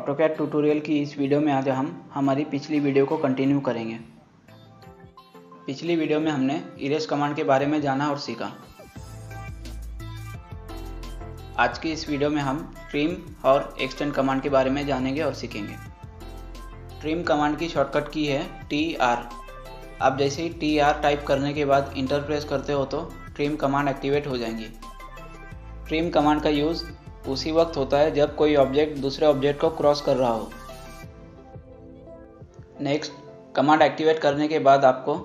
AutoCAD tutorial की इस video में आज हम हमारी पिछली वीडियो को कंटिन्यू करेंगे। पिछली वीडियो में हमने इरेज कमांड के बारे में जाना और सीखा। आज की इस वीडियो में हम ट्रिम और एक्सटेंड कमांड के बारे में जानेंगे और सीखेंगे। ट्रिम कमांड की शॉर्टकट की है TR। आप जैसे ही TR टाइप करने के बाद इंटर प्रेस करते हो तो ट्रिम कमांड एक्टिवेट हो जाएंगी। ट्रिम कमांड का यूज़ उसी वक्त होता है जब कोई ऑब्जेक्ट दूसरे ऑब्जेक्ट को क्रॉस कर रहा हो। नेक्स्ट, कमांड एक्टिवेट करने के बाद आपको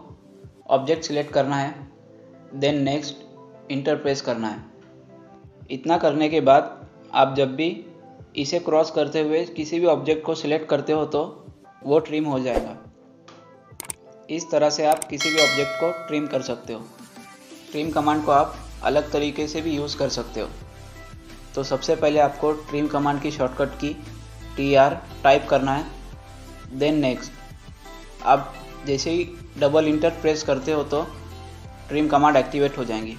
ऑब्जेक्ट सिलेक्ट करना है, देन नेक्स्ट इंटर प्रेस करना है। इतना करने के बाद आप जब भी इसे क्रॉस करते हुए किसी भी ऑब्जेक्ट को सिलेक्ट करते हो तो वो ट्रिम हो जाएगा। इस तरह से आप किसी भी ऑब्जेक्ट को ट्रिम कर सकते हो। ट्रिम कमांड को आप अलग तरीके से भी यूज़ कर सकते हो। तो सबसे पहले आपको ट्रिम कमांड की शॉर्टकट की TR टाइप करना है, देन नेक्स्ट। आप जैसे ही डबल इंटर प्रेस करते हो तो ट्रिम कमांड एक्टिवेट हो जाएंगी।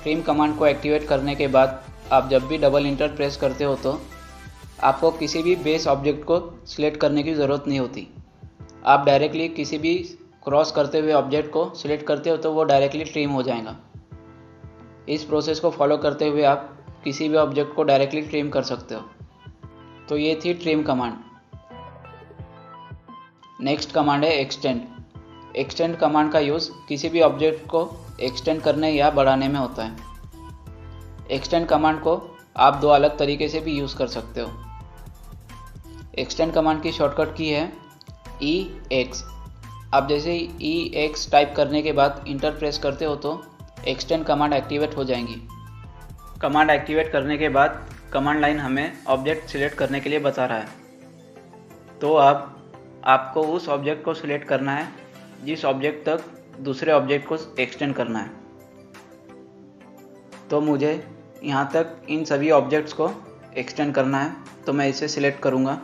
ट्रिम कमांड को एक्टिवेट करने के बाद आप जब भी डबल इंटर प्रेस करते हो तो आपको किसी भी बेस ऑब्जेक्ट को सिलेक्ट करने की ज़रूरत नहीं होती। आप डायरेक्टली किसी भी क्रॉस करते हुए ऑब्जेक्ट को सिलेक्ट करते हो तो वो डायरेक्टली ट्रिम हो जाएगा। इस प्रोसेस को फॉलो करते हुए आप किसी भी ऑब्जेक्ट को डायरेक्टली ट्रिम कर सकते हो। तो ये थी ट्रिम कमांड। नेक्स्ट कमांड है एक्सटेंड। एक्सटेंड कमांड का यूज़ किसी भी ऑब्जेक्ट को एक्सटेंड करने या बढ़ाने में होता है। एक्सटेंड कमांड को आप दो अलग तरीके से भी यूज़ कर सकते हो। एक्सटेंड कमांड की शॉर्टकट की है EX। आप जैसे ही EX टाइप करने के बाद इंटर प्रेस करते हो तो एक्सटेंड कमांड एक्टिवेट हो जाएंगी। कमांड एक्टिवेट करने के बाद कमांड लाइन हमें ऑब्जेक्ट सिलेक्ट करने के लिए बता रहा है। तो अब आपको उस ऑब्जेक्ट को सिलेक्ट करना है जिस ऑब्जेक्ट तक दूसरे ऑब्जेक्ट को एक्सटेंड करना है। तो मुझे यहाँ तक इन सभी ऑब्जेक्ट्स को एक्सटेंड करना है, तो मैं इसे सिलेक्ट करूँगा।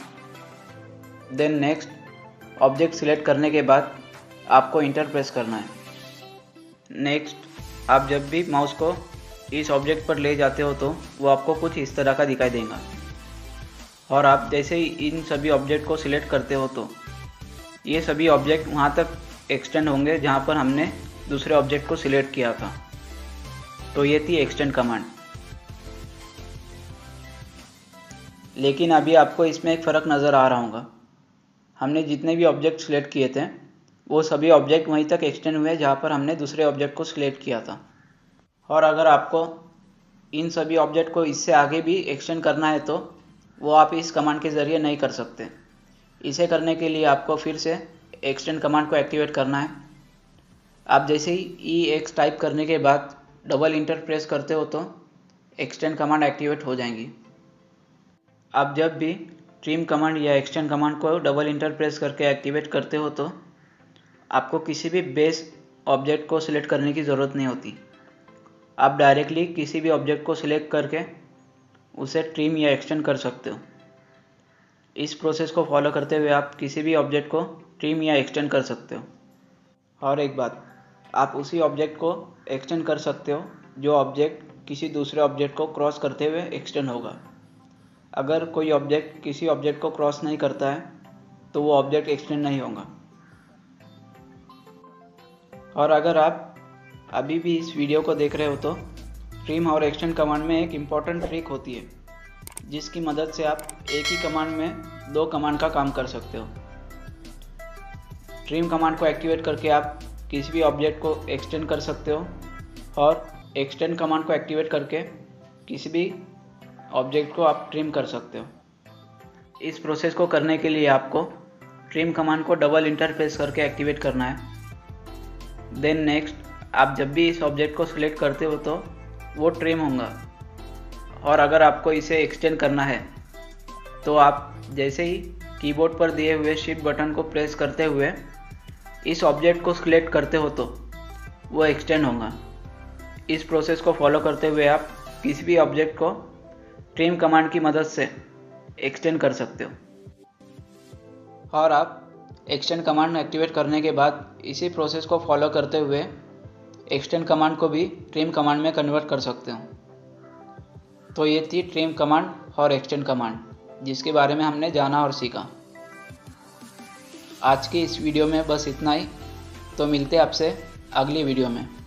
देन नेक्स्ट, ऑब्जेक्ट सिलेक्ट करने के बाद आपको इंटर प्रेस करना है। नेक्स्ट, आप जब भी माउस को इस ऑब्जेक्ट पर ले जाते हो तो वो आपको कुछ इस तरह का दिखाई देगा। और आप जैसे ही इन सभी ऑब्जेक्ट को सिलेक्ट करते हो तो ये सभी ऑब्जेक्ट वहाँ तक एक्सटेंड होंगे जहाँ पर हमने दूसरे ऑब्जेक्ट को सिलेक्ट किया था। तो ये थी एक्सटेंड कमांड। लेकिन अभी आपको इसमें एक फ़र्क नज़र आ रहा होगा। हमने जितने भी ऑब्जेक्ट सिलेक्ट किए थे वो सभी ऑब्जेक्ट वहीं तक एक्सटेंड हुए जहाँ पर हमने दूसरे ऑब्जेक्ट को सिलेक्ट किया था। और अगर आपको इन सभी ऑब्जेक्ट को इससे आगे भी एक्सटेंड करना है तो वो आप इस कमांड के ज़रिए नहीं कर सकते। इसे करने के लिए आपको फिर से एक्सटेंड कमांड को एक्टिवेट करना है। आप जैसे ही EX टाइप करने के बाद डबल इंटर प्रेस करते हो तो एक्सटेंड कमांड एक्टिवेट हो जाएंगी। आप जब भी ट्रिम कमांड या एक्सटेंड कमांड को डबल इंटर प्रेस करके एक्टिवेट करते हो तो आपको किसी भी बेस ऑब्जेक्ट को सिलेक्ट करने की ज़रूरत नहीं होती। आप डायरेक्टली किसी भी ऑब्जेक्ट को सिलेक्ट करके उसे ट्रिम या एक्सटेंड कर सकते हो। इस प्रोसेस को फॉलो करते हुए आप किसी भी ऑब्जेक्ट को ट्रिम या एक्सटेंड कर सकते हो। और एक बात, आप उसी ऑब्जेक्ट को एक्सटेंड कर सकते हो जो ऑब्जेक्ट किसी दूसरे ऑब्जेक्ट को क्रॉस करते हुए एक्सटेंड होगा। अगर कोई ऑब्जेक्ट किसी ऑब्जेक्ट को क्रॉस नहीं करता है तो वो ऑब्जेक्ट एक्सटेंड नहीं होगा। और अगर आप अभी भी इस वीडियो को देख रहे हो तो ट्रिम और एक्सटेंड कमांड में एक इम्पॉर्टेंट ट्रिक होती है जिसकी मदद से आप एक ही कमांड में दो कमांड का काम कर सकते हो। ट्रिम कमांड को एक्टिवेट करके आप किसी भी ऑब्जेक्ट को एक्सटेंड कर सकते हो और एक्सटेंड कमांड को एक्टिवेट करके किसी भी ऑब्जेक्ट को आप ट्रिम कर सकते हो। इस प्रोसेस को करने के लिए आपको ट्रिम कमांड को डबल इंटर प्रेस करके एक्टिवेट करना है। देन नेक्स्ट, आप जब भी इस ऑब्जेक्ट को सिलेक्ट करते हो तो वो ट्रिम होगा। और अगर आपको इसे एक्सटेंड करना है तो आप जैसे ही कीबोर्ड पर दिए हुए शिफ्ट बटन को प्रेस करते हुए इस ऑब्जेक्ट को सिलेक्ट करते हो तो वो एक्सटेंड होगा। इस प्रोसेस को फॉलो करते हुए आप किसी भी ऑब्जेक्ट को ट्रिम कमांड की मदद से एक्सटेंड कर सकते हो। और आप एक्सटेंड कमांड एक्टिवेट करने के बाद इसी प्रोसेस को फॉलो करते हुए एक्सटेंड कमांड को भी ट्रिम कमांड में कन्वर्ट कर सकते हो। तो ये थी ट्रिम कमांड और एक्सटेंड कमांड। जिसके बारे में हमने जाना और सीखा। आज की इस वीडियो में बस इतना ही। तो मिलते हैं आपसे अगली वीडियो में।